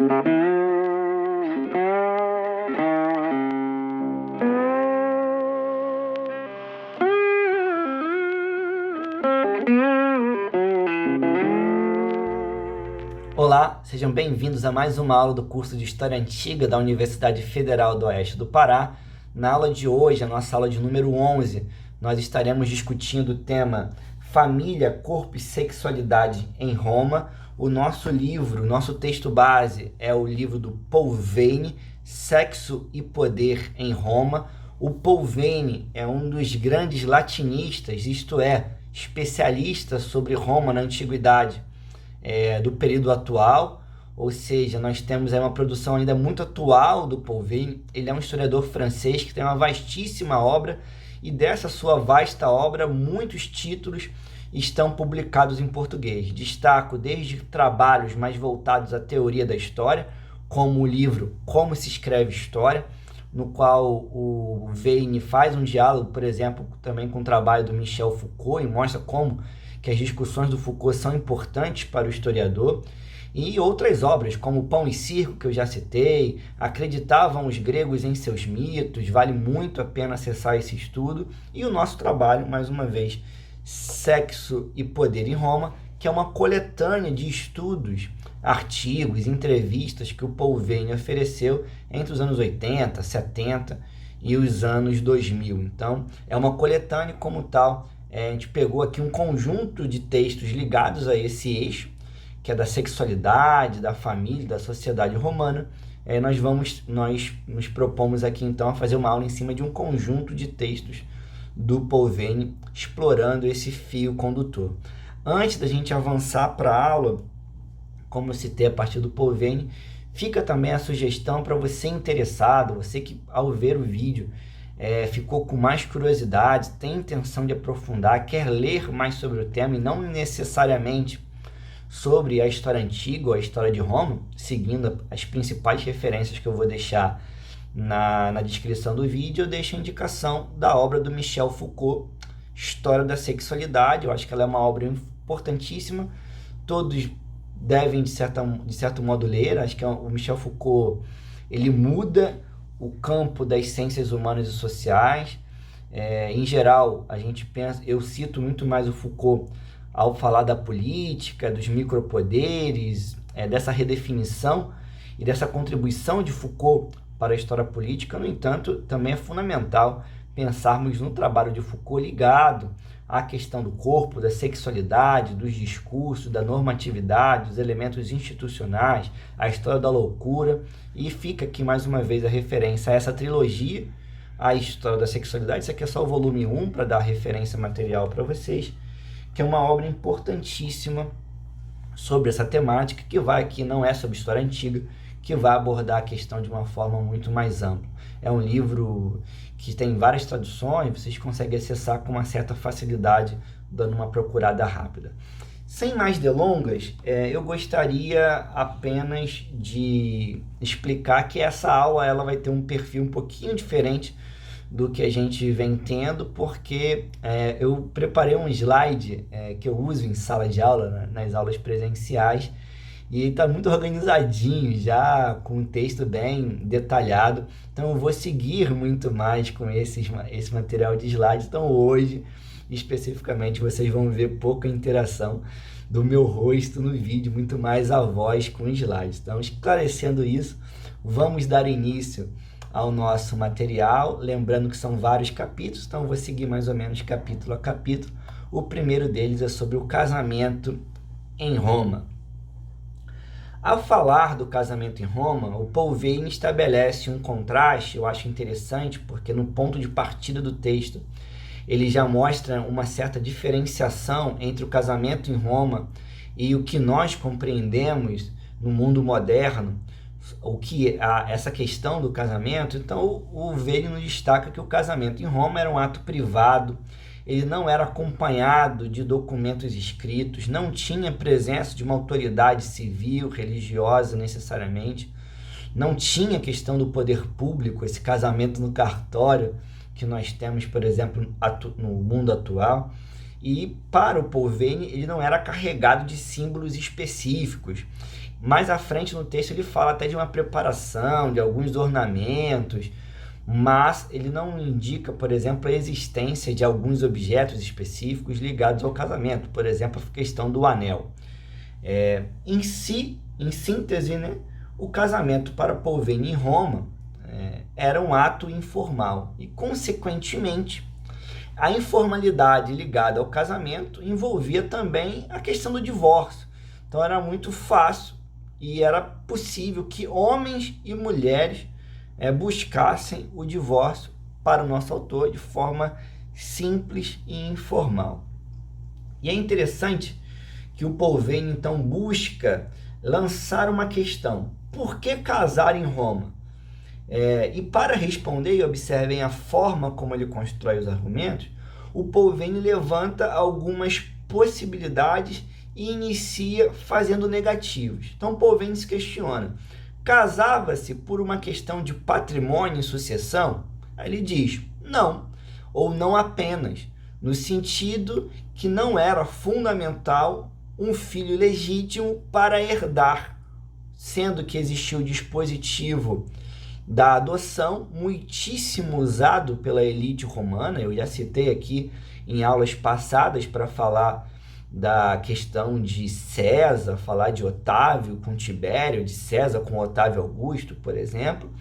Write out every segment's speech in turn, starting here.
Olá, sejam bem-vindos a mais uma aula do curso de História Antiga da Universidade Federal do Oeste do Pará. Na aula de hoje, a nossa aula de número 11, nós estaremos discutindo o tema Família, Corpo e Sexualidade em Roma. O nosso livro, nosso texto base é o livro do Paul Veyne, Sexo e Poder em Roma. O Paul Veyne é um dos grandes latinistas, isto é, especialista sobre Roma na Antiguidade. Do período atual, ou seja, nós temos aí uma produção ainda muito atual do Paul Veyne. Ele é um historiador francês que tem uma vastíssima obra, e dessa sua vasta obra, muitos títulos estão publicados em português. Destaco desde trabalhos mais voltados à teoria da história, como o livro Como se Escreve História, no qual o Veyne faz um diálogo, por exemplo, também com o trabalho do Michel Foucault, e mostra como que as discussões do Foucault são importantes para o historiador, e outras obras, como Pão e Circo, que eu já citei, Acreditavam os Gregos em Seus Mitos, vale muito a pena acessar esse estudo, e o nosso trabalho, mais uma vez, Sexo e Poder em Roma, que é uma coletânea de estudos, artigos, entrevistas que o Paul Veyne ofereceu entre os anos 80, 70 e os anos 2000. Então, é uma coletânea como tal. A gente pegou aqui um conjunto de textos ligados a esse eixo, que é da sexualidade, da família, da sociedade romana. Nós nos propomos aqui então a fazer uma aula em cima de um conjunto de textos do Paul Veyne, explorando esse fio condutor. Antes da gente avançar para a aula, como eu citei a partir do Paul Veyne, fica também a sugestão para você interessado, você que ao ver o vídeo ficou com mais curiosidade, tem intenção de aprofundar, quer ler mais sobre o tema, e não necessariamente sobre a história antiga ou a história de Roma, seguindo as principais referências que eu vou deixar na descrição do vídeo, eu deixo a indicação da obra do Michel Foucault, História da Sexualidade. Eu acho que ela é uma obra importantíssima, todos devem de certo modo ler. Acho que o Michel Foucault, ele muda o campo das ciências humanas e sociais. Em geral, a gente pensa, eu cito muito mais o Foucault ao falar da política, dos micropoderes, dessa redefinição e dessa contribuição de Foucault para a história política. No entanto, também é fundamental pensarmos no trabalho de Foucault ligado à questão do corpo, da sexualidade, dos discursos, da normatividade, dos elementos institucionais, a história da loucura. E fica aqui mais uma vez a referência a essa trilogia, a História da Sexualidade. Isso aqui é só o volume 1 para dar referência material para vocês, que é uma obra importantíssima sobre essa temática, que não é sobre história antiga, que vai abordar a questão de uma forma muito mais ampla. É um livro que tem várias traduções, vocês conseguem acessar com uma certa facilidade, dando uma procurada rápida. Sem mais delongas, eu gostaria apenas de explicar que essa aula ela vai ter um perfil um pouquinho diferente do que a gente vem tendo, porque eu preparei um slide que eu uso em sala de aula, nas aulas presenciais, e está muito organizadinho já, com um texto bem detalhado. Então eu vou seguir muito mais com esse material de slide. Então hoje, especificamente, vocês vão ver pouca interação do meu rosto no vídeo, muito mais a voz com slides. Então, esclarecendo isso, vamos dar início ao nosso material, lembrando que são vários capítulos, então eu vou seguir mais ou menos capítulo a capítulo. O primeiro deles é sobre o casamento em Roma. Ao falar do casamento em Roma, o Paul Veyne estabelece um contraste, eu acho interessante, porque no ponto de partida do texto, ele já mostra uma certa diferenciação entre o casamento em Roma e o que nós compreendemos no mundo moderno, essa questão do casamento. Então, o Veyne nos destaca que o casamento em Roma era um ato privado, ele não era acompanhado de documentos escritos, não tinha presença de uma autoridade civil, religiosa necessariamente, não tinha questão do poder público, esse casamento no cartório que nós temos, por exemplo, no mundo atual. E para o Paul Veyne, ele não era carregado de símbolos específicos. Mais à frente no texto ele fala até de uma preparação, de alguns ornamentos, mas ele não indica, por exemplo, a existência de alguns objetos específicos ligados ao casamento, por exemplo, a questão do anel. Em síntese, né, o casamento para Paul Veyne em Roma era um ato informal e, consequentemente, a informalidade ligada ao casamento envolvia também a questão do divórcio. Então era muito fácil e era possível que homens e mulheres buscassem o divórcio para o nosso autor de forma simples e informal. E é interessante que o Paul Veyne, então, busca lançar uma questão: por que casar em Roma? E para responder, e observem a forma como ele constrói os argumentos, o Paul Veyne levanta algumas possibilidades e inicia fazendo negativos. Então, Paul Veyne se questiona: casava-se por uma questão de patrimônio e sucessão? Aí ele diz: não, ou não apenas, no sentido que não era fundamental um filho legítimo para herdar, sendo que existia o dispositivo da adoção, muitíssimo usado pela elite romana. Eu já citei aqui em aulas passadas para falar da questão de César, falar de Otávio com Tibério, de César com Otávio Augusto, por exemplo.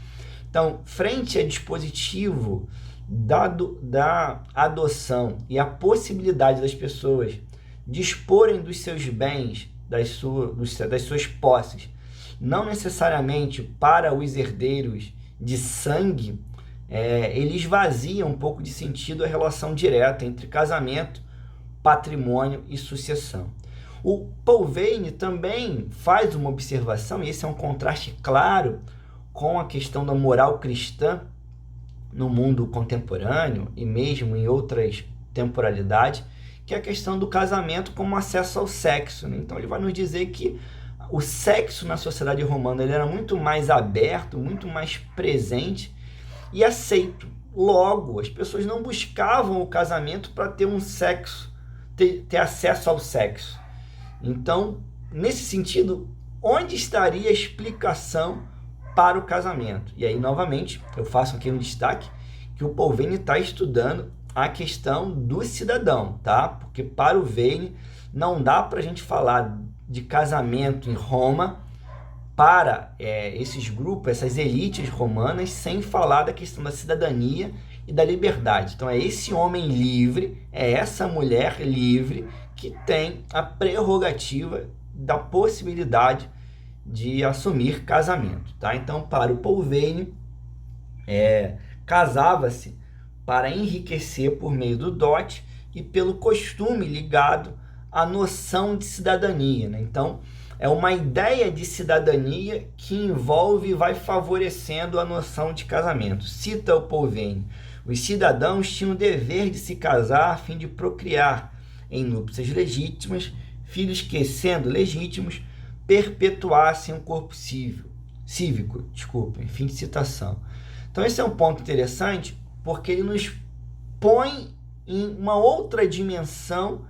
Então, frente ao dispositivo da adoção e a possibilidade das pessoas disporem dos seus bens, das suas posses, não necessariamente para os herdeiros de sangue, ele esvazia um pouco de sentido a relação direta entre casamento, patrimônio e sucessão. O Paul Veyne também faz uma observação, e esse é um contraste claro com a questão da moral cristã no mundo contemporâneo e mesmo em outras temporalidades, que é a questão do casamento como acesso ao sexo, né? Então ele vai nos dizer que o sexo na sociedade romana ele era muito mais aberto, muito mais presente e aceito. Logo, as pessoas não buscavam o casamento para ter um sexo, ter acesso ao sexo. Então, nesse sentido, onde estaria a explicação para o casamento? E aí, novamente, eu faço aqui um destaque que o Paul Veyne está estudando a questão do cidadão, tá? Porque para o Veyne não dá para a gente falar de casamento em Roma para esses grupos, essas elites romanas, sem falar da questão da cidadania e da liberdade. Então é esse homem livre, é essa mulher livre que tem a prerrogativa da possibilidade de assumir casamento, tá? Então, para o Paul Veyne, casava-se para enriquecer por meio do dote e pelo costume ligado à noção de cidadania, né? Então, é uma ideia de cidadania que envolve e vai favorecendo a noção de casamento. Cita o Paul Veyne: os cidadãos tinham o dever de se casar a fim de procriar em núpcias legítimas filhos que, sendo legítimos, perpetuassem um corpo cívico. Fim de citação. Então esse é um ponto interessante, porque ele nos põe em uma outra dimensão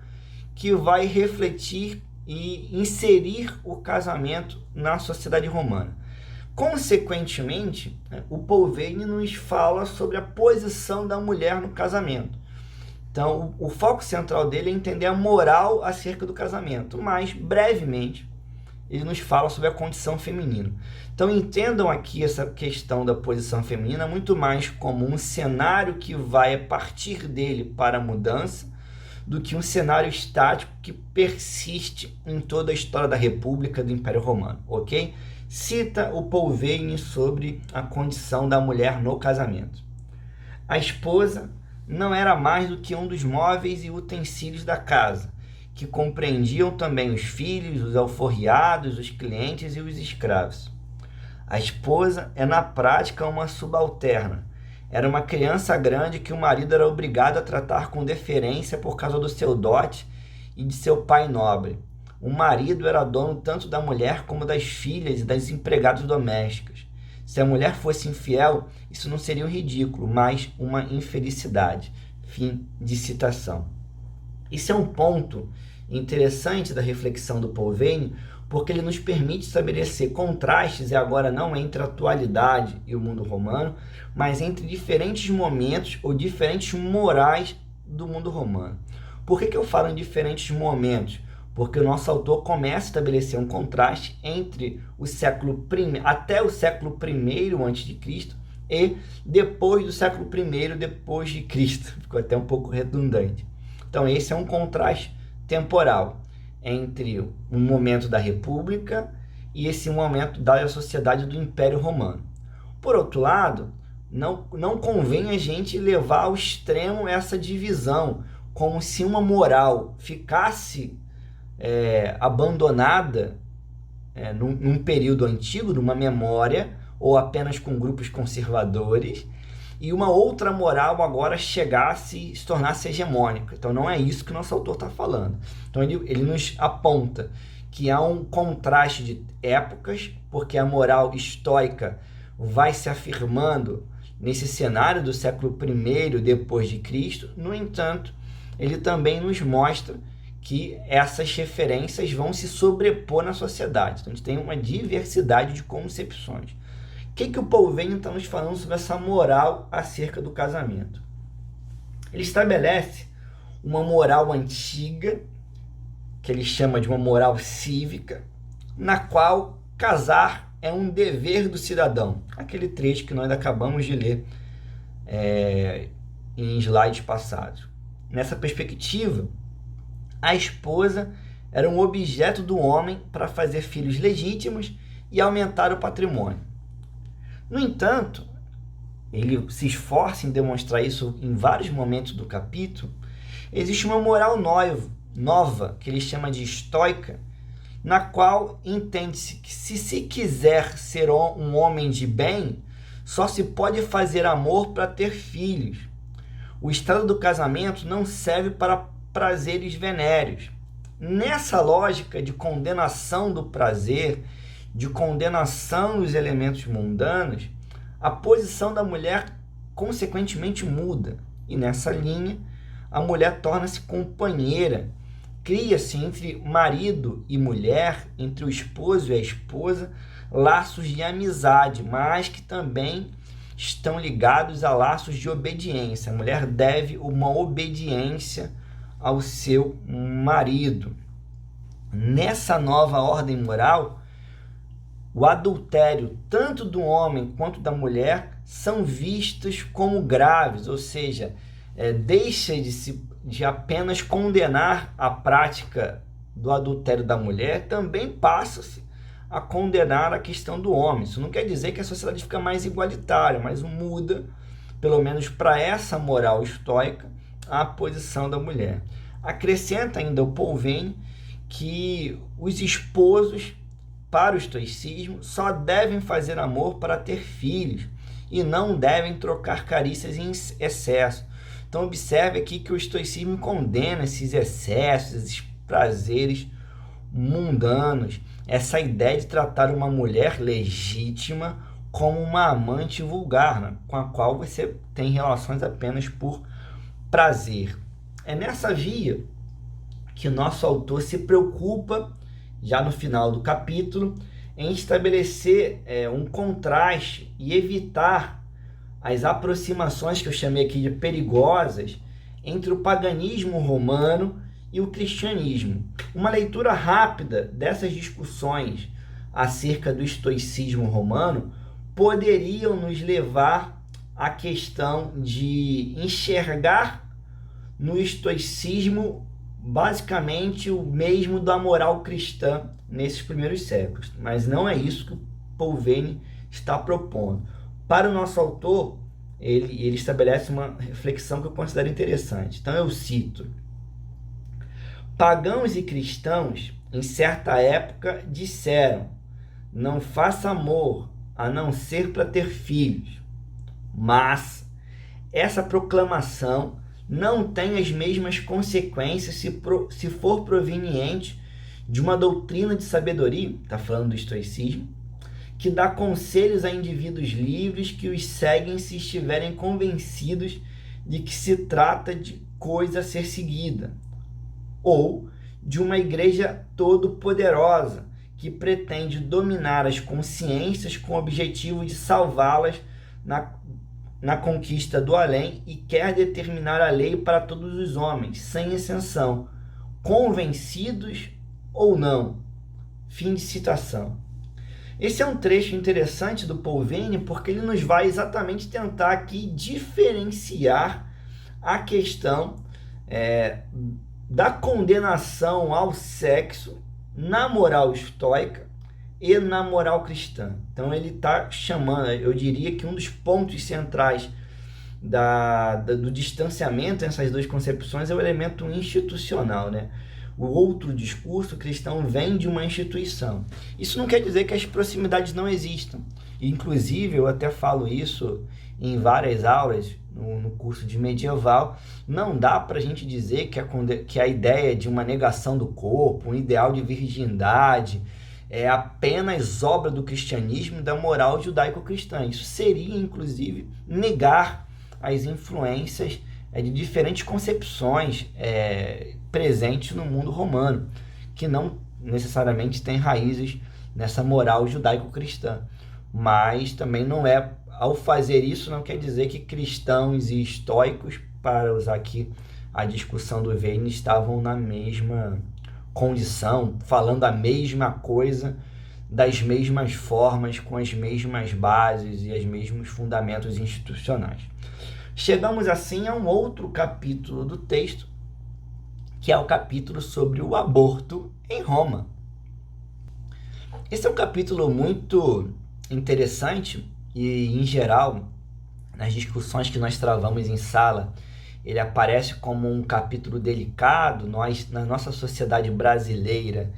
que vai refletir e inserir o casamento na sociedade romana. Consequentemente, o Paul Veyne nos fala sobre a posição da mulher no casamento. Então, o foco central dele é entender a moral acerca do casamento, mas, brevemente, ele nos fala sobre a condição feminina. Então, entendam aqui essa questão da posição feminina muito mais como um cenário que vai a partir dele para a mudança, do que um cenário estático que persiste em toda a história da República do Império Romano, ok? Cita o Paul Veyne sobre a condição da mulher no casamento. A esposa não era mais do que um dos móveis e utensílios da casa, que compreendiam também os filhos, os alforriados, os clientes e os escravos. A esposa é, na prática, uma subalterna. Era uma criança grande que o marido era obrigado a tratar com deferência por causa do seu dote e de seu pai nobre. O marido era dono tanto da mulher como das filhas e das empregadas domésticas. Se a mulher fosse infiel, isso não seria um ridículo, mas uma infelicidade. Fim de citação. Isso é um ponto interessante da reflexão do Paul Veyne, porque ele nos permite estabelecer contrastes, e agora não entre a atualidade e o mundo romano, mas entre diferentes momentos ou diferentes morais do mundo romano. Por que eu falo em diferentes momentos? Porque o nosso autor começa a estabelecer um contraste entre o século I, até o século I a.C. e depois do século I depois de Cristo. Ficou até um pouco redundante. Então esse é um contraste temporal entre o momento da República e esse momento da sociedade do Império Romano. Por outro lado, não convém a gente levar ao extremo essa divisão, como se uma moral ficasse abandonada num período antigo, numa memória, ou apenas com grupos conservadores, e uma outra moral agora chegasse e se tornasse hegemônica. Então não é isso que o nosso autor está falando. Então ele nos aponta que há um contraste de épocas, porque a moral estoica vai se afirmando nesse cenário do século I depois de Cristo. No entanto, ele também nos mostra que essas referências vão se sobrepor na sociedade. Então a gente tem uma diversidade de concepções. O que o Pouvênio está nos falando sobre essa moral acerca do casamento? Ele estabelece uma moral antiga, que ele chama de uma moral cívica, na qual casar é um dever do cidadão. Aquele trecho que nós acabamos de ler em slides passados. Nessa perspectiva, a esposa era um objeto do homem para fazer filhos legítimos e aumentar o patrimônio. No entanto, ele se esforça em demonstrar isso em vários momentos do capítulo. Existe uma moral nova, que ele chama de estoica, na qual entende-se que se quiser ser um homem de bem, só se pode fazer amor para ter filhos. O estado do casamento não serve para prazeres venéreos. Nessa lógica de condenação do prazer, de condenação dos elementos mundanos, a posição da mulher consequentemente muda. E nessa linha, a mulher torna-se companheira. Cria-se entre marido e mulher, entre o esposo e a esposa, laços de amizade, mas que também estão ligados a laços de obediência. A mulher deve uma obediência ao seu marido. Nessa nova ordem moral, o adultério, tanto do homem quanto da mulher, são vistos como graves, ou seja, deixa de apenas condenar a prática do adultério da mulher, também passa-se a condenar a questão do homem. Isso não quer dizer que a sociedade fica mais igualitária, mas muda, pelo menos para essa moral estoica, a posição da mulher. Acrescenta ainda o Pouvênio que os esposos, para o estoicismo, só devem fazer amor para ter filhos e não devem trocar carícias em excesso. Então observe aqui que o estoicismo condena esses excessos, esses prazeres mundanos, essa ideia de tratar uma mulher legítima como uma amante vulgar, né, com a qual você tem relações apenas por prazer. É nessa via que o nosso autor se preocupa, já no final do capítulo, em estabelecer um contraste e evitar as aproximações que eu chamei aqui de perigosas entre o paganismo romano e o cristianismo. Uma leitura rápida dessas discussões acerca do estoicismo romano poderiam nos levar à questão de enxergar no estoicismo basicamente o mesmo da moral cristã nesses primeiros séculos, mas não é isso que o Pouvênio está propondo. Para o nosso autor, ele estabelece uma reflexão que eu considero interessante. Então eu cito: pagãos e cristãos, em certa época, disseram: não faça amor, a não ser para ter filhos. Mas essa proclamação não tem as mesmas consequências se for proveniente de uma doutrina de sabedoria, está falando do estoicismo, que dá conselhos a indivíduos livres que os seguem se estiverem convencidos de que se trata de coisa a ser seguida, ou de uma igreja todo-poderosa, que pretende dominar as consciências com o objetivo de salvá-las na conquista do além e quer determinar a lei para todos os homens, sem exceção, convencidos ou não. Fim de citação. Esse é um trecho interessante do Paul Venn porque ele nos vai exatamente tentar aqui diferenciar a questão da condenação ao sexo na moral estoica e na moral cristã. Então ele está chamando, eu diria que um dos pontos centrais do distanciamento entre essas duas concepções é o elemento institucional, né? O outro discurso cristão vem de uma instituição. Isso não quer dizer que as proximidades não existam. Inclusive, eu até falo isso em várias aulas no curso de medieval. Não dá para a gente dizer que a ideia de uma negação do corpo, um ideal de virgindade, é apenas obra do cristianismo e da moral judaico-cristã. Isso seria, inclusive, negar as influências de diferentes concepções presentes no mundo romano, que não necessariamente têm raízes nessa moral judaico-cristã. Mas também não é, ao fazer isso, não quer dizer que cristãos e estoicos, para usar aqui a discussão do Venn, estavam na mesma condição, falando a mesma coisa, das mesmas formas, com as mesmas bases e os mesmos fundamentos institucionais. Chegamos assim a um outro capítulo do texto, que é o capítulo sobre o aborto em Roma. Esse é um capítulo muito interessante e, em geral, nas discussões que nós travamos em sala, ele aparece como um capítulo delicado. Na nossa sociedade brasileira,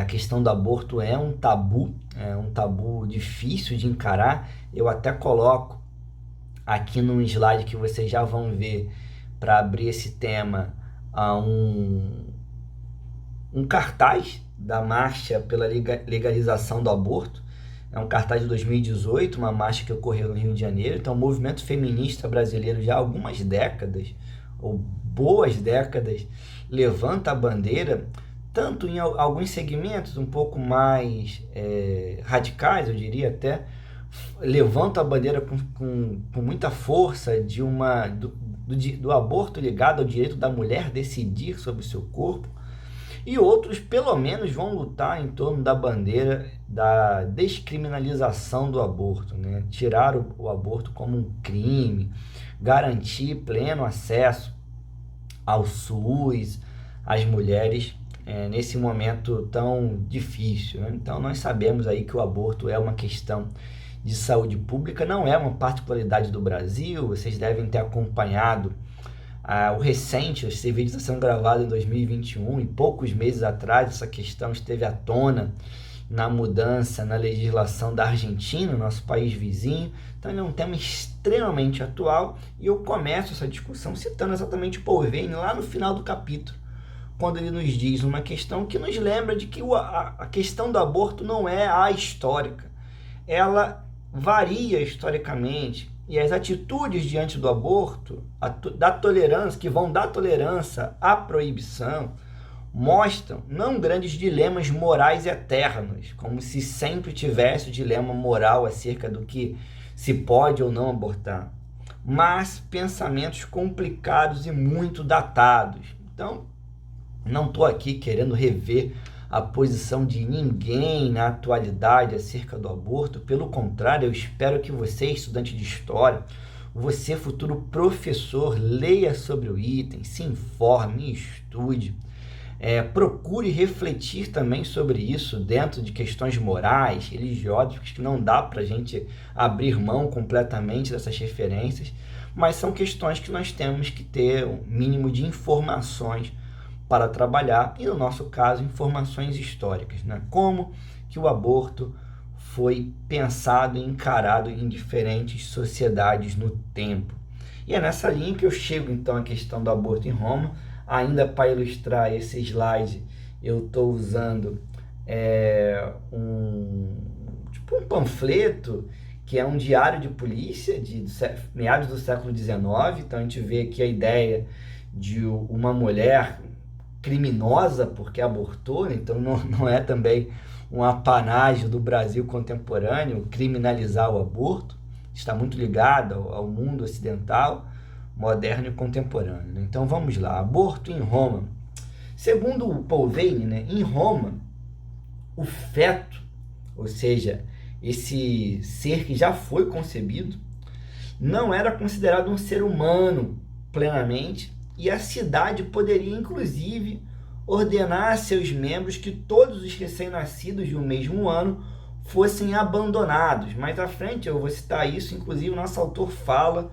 a questão do aborto é um tabu difícil de encarar. Eu até coloco aqui no slide que vocês já vão ver, para abrir esse tema, um cartaz da marcha pela legalização do aborto. É um cartaz de 2018, uma marcha que ocorreu no Rio de Janeiro. Então, o movimento feminista brasileiro, já há algumas décadas, ou boas décadas, levanta a bandeira, tanto em alguns segmentos um pouco mais radicais, eu diria até, levanta a bandeira com muita força do aborto ligado ao direito da mulher decidir sobre o seu corpo, e outros, pelo menos, vão lutar em torno da bandeira da descriminalização do aborto, né? Tirar o aborto como um crime, garantir pleno acesso ao SUS às mulheres nesse momento tão difícil, né? Então, nós sabemos aí que o aborto é uma questão de saúde pública, não é uma particularidade do Brasil. Vocês devem ter acompanhado esse vídeo está sendo gravado em 2021, e poucos meses atrás essa questão esteve à tona na mudança na legislação da Argentina, nosso país vizinho. Então ele é um tema extremamente atual, e eu começo essa discussão citando exatamente Paul Venn lá no final do capítulo, quando ele nos diz uma questão que nos lembra de que a questão do aborto não é ahistórica, ela varia historicamente. E as atitudes diante do aborto, da tolerância, que vão da tolerância à proibição, mostram não grandes dilemas morais eternos, como se sempre tivesse o dilema moral acerca do que se pode ou não abortar, mas pensamentos complicados e muito datados. Então, não estou aqui querendo rever a posição de ninguém na atualidade acerca do aborto. Pelo contrário, eu espero que você, estudante de história, você, futuro professor, leia sobre o item, se informe, estude, procure refletir também sobre isso dentro de questões morais, religiosas, que não dá para a gente abrir mão completamente dessas referências, mas são questões que nós temos que ter um mínimo de informações para trabalhar, e no nosso caso, informações históricas, né? Como que o aborto foi pensado e encarado em diferentes sociedades no tempo. E é nessa linha que eu chego então à questão do aborto em Roma. Ainda para ilustrar esse slide, eu estou usando um panfleto, que é um diário de polícia de meados do século XIX. Então a gente vê aqui a ideia de uma mulher criminosa porque abortou, então não é também um apanágio do Brasil contemporâneo, criminalizar o aborto. Está muito ligado ao mundo ocidental, moderno e contemporâneo, né? Então vamos lá, aborto em Roma. Segundo o Paul Veyne, né, em Roma, o feto, ou seja, esse ser que já foi concebido, não era considerado um ser humano plenamente, e a cidade poderia, inclusive, ordenar a seus membros que todos os recém-nascidos de um mesmo ano fossem abandonados. Mais à frente eu vou citar isso, inclusive o nosso autor fala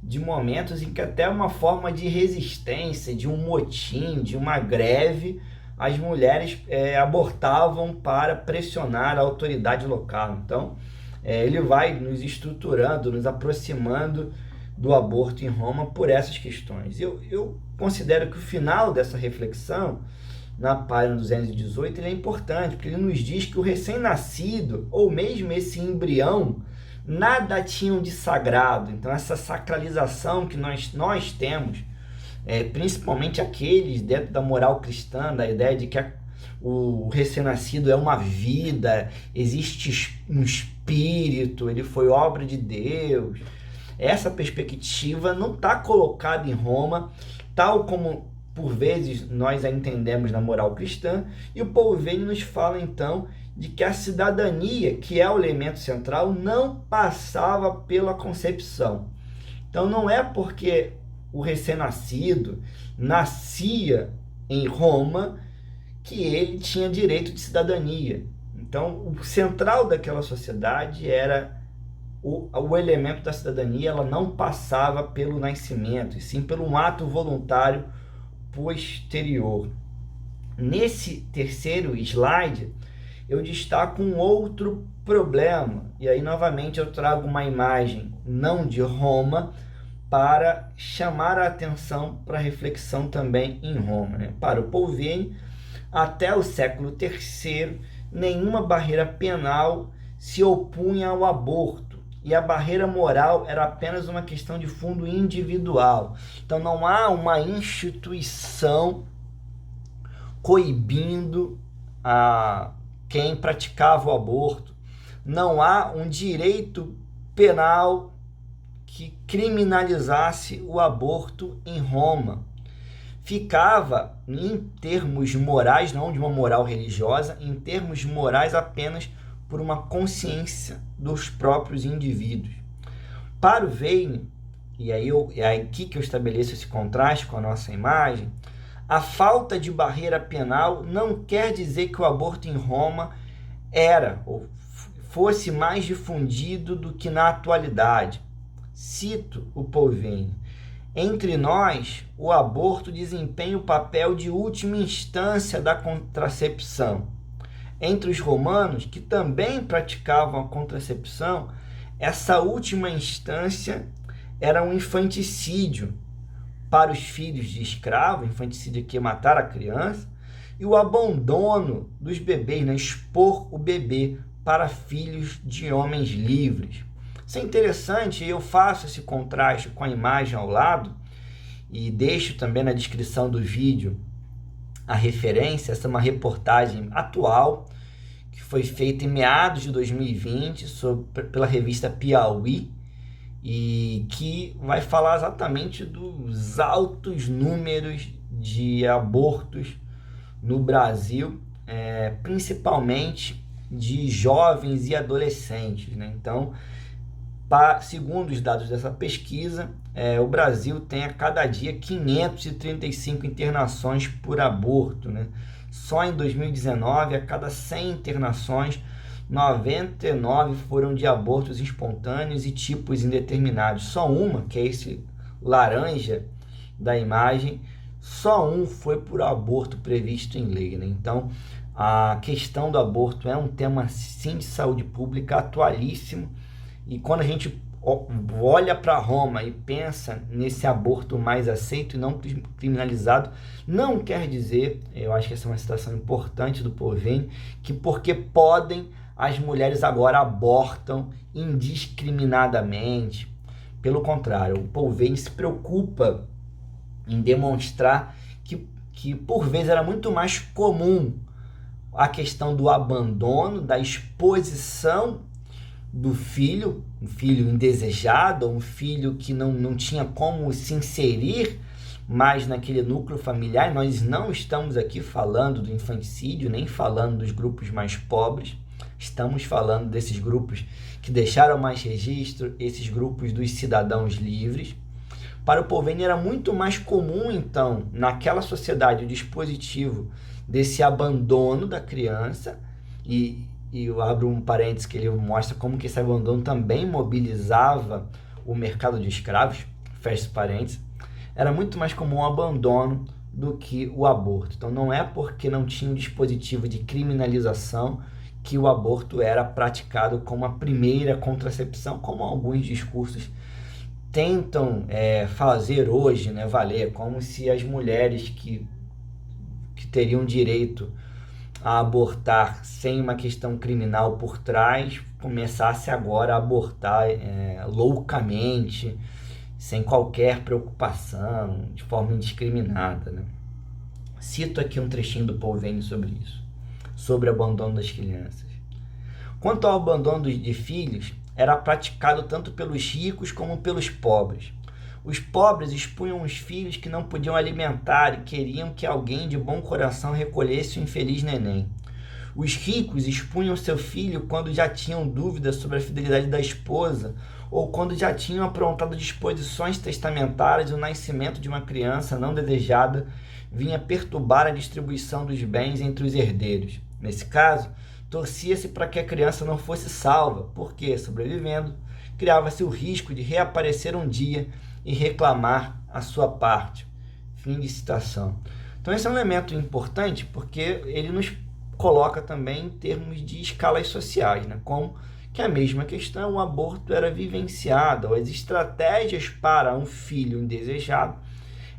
de momentos em que até uma forma de resistência, de um motim, de uma greve, as mulheres abortavam para pressionar a autoridade local. Então, ele vai nos estruturando, nos aproximando do aborto em Roma por essas questões. Eu considero que o final dessa reflexão, na página 218, ele é importante, porque ele nos diz que o recém-nascido, ou mesmo esse embrião, nada tinham de sagrado. Então, essa sacralização que nós temos, principalmente aqueles dentro da moral cristã, da ideia de que o recém-nascido é uma vida, existe um espírito, ele foi obra de Deus. Essa perspectiva não está colocada em Roma, tal como por vezes nós a entendemos na moral cristã, e o Paul Veyne nos fala então de que a cidadania, que é o elemento central, não passava pela concepção. Então não é porque o recém-nascido nascia em Roma que ele tinha direito de cidadania. Então o central daquela sociedade era o elemento da cidadania, ela não passava pelo nascimento, e sim pelo um ato voluntário posterior. Nesse terceiro slide, eu destaco um outro problema, e aí novamente eu trago uma imagem não de Roma para chamar a atenção para a reflexão também em Roma, né? Para o Paul Veyne, até o século III, nenhuma barreira penal se opunha ao aborto, e a barreira moral era apenas uma questão de fundo individual. Então não há uma instituição coibindo a quem praticava o aborto. Não há um direito penal que criminalizasse o aborto em Roma. Ficava, em termos morais, não de uma moral religiosa, em termos morais apenas por uma consciência dos próprios indivíduos. Para o Veyne, e aí é aqui que eu estabeleço esse contraste com a nossa imagem, a falta de barreira penal não quer dizer que o aborto em Roma era ou fosse mais difundido do que na atualidade. Cito o Paul Veyne: entre nós, o aborto desempenha o papel de última instância da contracepção. Entre os romanos, que também praticavam a contracepção, essa última instância era um infanticídio para os filhos de escravo, infanticídio que é matar a criança, e o abandono dos bebês, né? Expor o bebê para filhos de homens livres. Isso é interessante, eu faço esse contraste com a imagem ao lado, e deixo também na descrição do vídeo a referência. Essa é uma reportagem atual, que foi feita em meados de 2020, pela revista Piauí, e que vai falar exatamente dos altos números de abortos no Brasil, principalmente de jovens e adolescentes, né? Então, segundo os dados dessa pesquisa, o Brasil tem a cada dia 535 internações por aborto, né? Só em 2019, a cada 100 internações, 99 foram de abortos espontâneos e tipos indeterminados. Só uma, que é esse laranja da imagem, só um foi por aborto previsto em lei, né? Então, a questão do aborto é um tema, sim, de saúde pública atualíssimo, e quando a gente olha para Roma e pensa nesse aborto mais aceito e não criminalizado, não quer dizer, eu acho que essa é uma citação importante do Paul Veyne, que porque podem, as mulheres agora abortam indiscriminadamente. Pelo contrário, o Paul Veyne se preocupa em demonstrar que por vezes era muito mais comum a questão do abandono, da exposição do filho, um filho indesejado, um filho que não tinha como se inserir mais naquele núcleo familiar. Nós não estamos aqui falando do infanticídio, nem falando dos grupos mais pobres, estamos falando desses grupos que deixaram mais registro, esses grupos dos cidadãos livres. Para o Pouveni era muito mais comum, então, naquela sociedade, o dispositivo desse abandono da criança, e eu abro um parênteses que ele mostra como que esse abandono também mobilizava o mercado de escravos, fecha parênteses, era muito mais comum o abandono do que o aborto. Então não é porque não tinha um dispositivo de criminalização que o aborto era praticado como a primeira contracepção, como alguns discursos tentam fazer hoje, né, valer, como se as mulheres que teriam direito a abortar sem uma questão criminal por trás começasse agora a abortar loucamente, sem qualquer preocupação, de forma indiscriminada, né? Cito aqui um trechinho do Pouveni sobre isso, sobre o abandono das crianças. Quanto ao abandono de filhos, era praticado tanto pelos ricos como pelos pobres. Os pobres expunham os filhos que não podiam alimentar e queriam que alguém de bom coração recolhesse o infeliz neném. Os ricos expunham seu filho quando já tinham dúvidas sobre a fidelidade da esposa ou quando já tinham aprontado disposições testamentárias e o nascimento de uma criança não desejada vinha perturbar a distribuição dos bens entre os herdeiros. Nesse caso, torcia-se para que a criança não fosse salva, porque, sobrevivendo, criava-se o risco de reaparecer um dia e reclamar a sua parte. Fim de citação. Então esse é um elemento importante porque ele nos coloca também em termos de escalas sociais, né? Como que a mesma questão, o aborto era vivenciado, as estratégias para um filho indesejado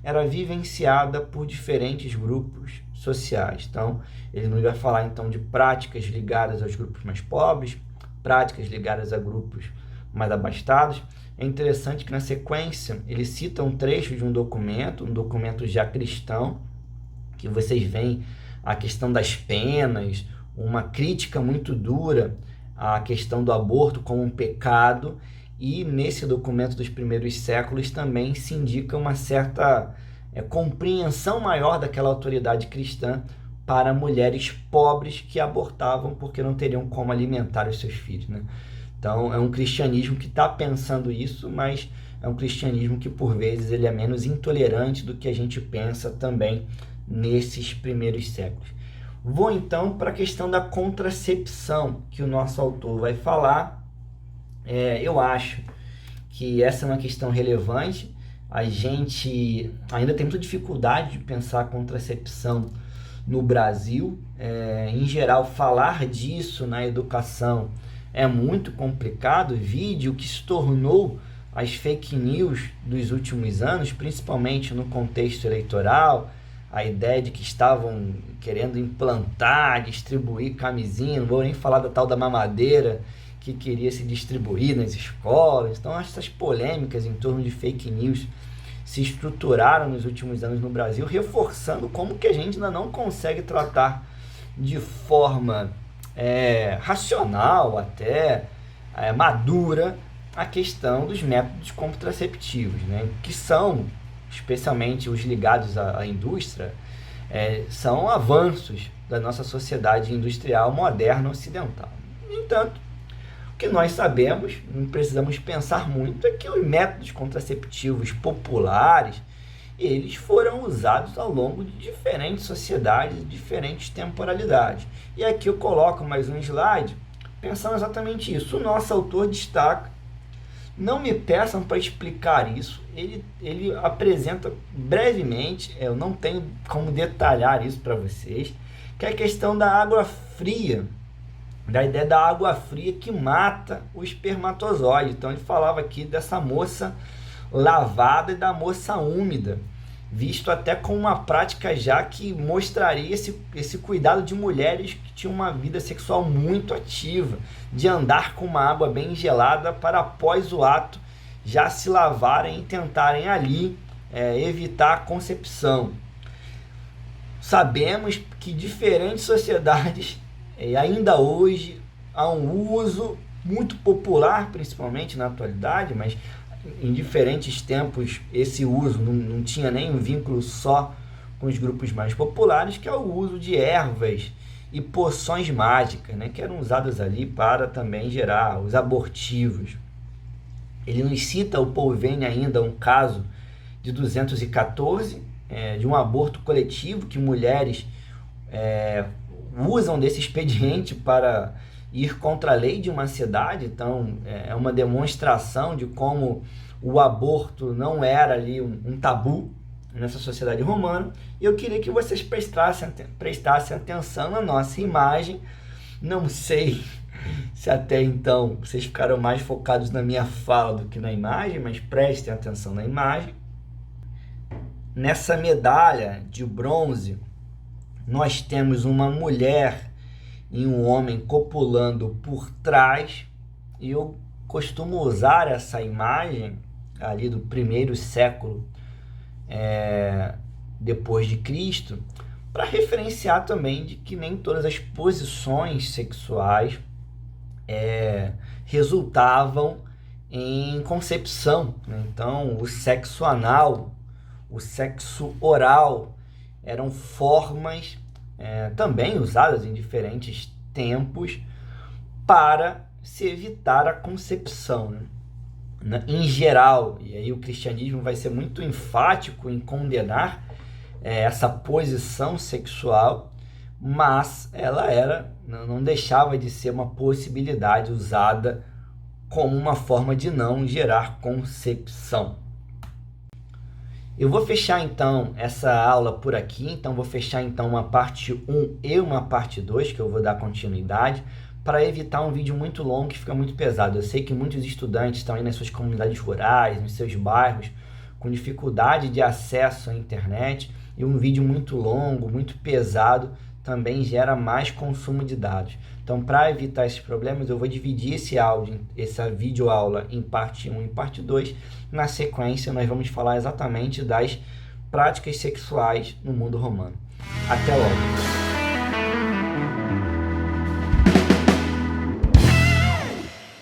era vivenciada por diferentes grupos sociais. Então ele nos vai falar então de práticas ligadas aos grupos mais pobres, práticas ligadas a grupos mais abastados. É interessante que na sequência ele cita um trecho de um documento já cristão, que vocês veem a questão das penas, uma crítica muito dura à questão do aborto como um pecado, e nesse documento dos primeiros séculos também se indica uma certa compreensão maior daquela autoridade cristã para mulheres pobres que abortavam porque não teriam como alimentar os seus filhos, né? Então é um cristianismo que está pensando isso, mas é um cristianismo que por vezes ele é menos intolerante do que a gente pensa também nesses primeiros séculos. Vou então para a questão da contracepção, que o nosso autor vai falar. Eu acho que essa é uma questão relevante. A gente ainda tem muita dificuldade de pensar a contracepção no Brasil. Em geral, falar disso na educação é muito complicado. Vide o que se tornou as fake news dos últimos anos, principalmente no contexto eleitoral, a ideia de que estavam querendo implantar, distribuir camisinha, não vou nem falar da tal da mamadeira que queria se distribuir nas escolas. Então essas polêmicas em torno de fake news se estruturaram nos últimos anos no Brasil, reforçando como que a gente ainda não consegue tratar de forma racional, até madura, a questão dos métodos contraceptivos, né? Que são, especialmente os ligados à indústria, são avanços da nossa sociedade industrial moderna ocidental. No entanto, o que nós sabemos, não precisamos pensar muito, é que os métodos contraceptivos populares, eles foram usados ao longo de diferentes sociedades e diferentes temporalidades. E aqui eu coloco mais um slide pensando exatamente isso. O nosso autor destaca, não me peçam para explicar isso, ele apresenta brevemente, eu não tenho como detalhar isso para vocês, que é a questão da água fria, da ideia da água fria que mata o espermatozoide. Então ele falava aqui dessa moça lavada e da moça úmida, visto até como uma prática já que mostraria esse cuidado de mulheres que tinham uma vida sexual muito ativa, de andar com uma água bem gelada para após o ato já se lavarem e tentarem ali evitar a concepção. sabemos que diferentes sociedades, ainda hoje, há um uso muito popular, principalmente na atualidade, mas em diferentes tempos esse uso não tinha nem um vínculo só com os grupos mais populares, que é o uso de ervas e poções mágicas, né, que eram usadas ali para também gerar os abortivos. Ele nos cita, o Paul Vane, ainda um caso de 214, de um aborto coletivo, que mulheres usam desse expediente para ir contra a lei de uma cidade. Então, é uma demonstração de como o aborto não era ali um tabu nessa sociedade romana. E eu queria que vocês prestassem atenção na nossa imagem. Não sei se até então vocês ficaram mais focados na minha fala do que na imagem, mas prestem atenção na imagem. Nessa medalha de bronze, nós temos uma mulher e um homem copulando por trás, e eu costumo usar essa imagem ali do primeiro século depois de Cristo, para referenciar também de que nem todas as posições sexuais resultavam em concepção, né? Então, o sexo anal, o sexo oral eram formas também usadas em diferentes tempos para se evitar a concepção, né? Em geral, e aí o cristianismo vai ser muito enfático em condenar essa posição sexual, mas ela não deixava de ser uma possibilidade usada como uma forma de não gerar concepção. Eu vou fechar então essa aula por aqui, então vou fechar então uma parte 1 e uma parte 2, que eu vou dar continuidade, para evitar um vídeo muito longo que fica muito pesado. Eu sei que muitos estudantes estão aí nas suas comunidades rurais, nos seus bairros, com dificuldade de acesso à internet, e um vídeo muito longo, muito pesado, também gera mais consumo de dados. Então, para evitar esses problemas, eu vou dividir essa videoaula em parte 1 e parte 2. Na sequência, nós vamos falar exatamente das práticas sexuais no mundo romano. Até logo!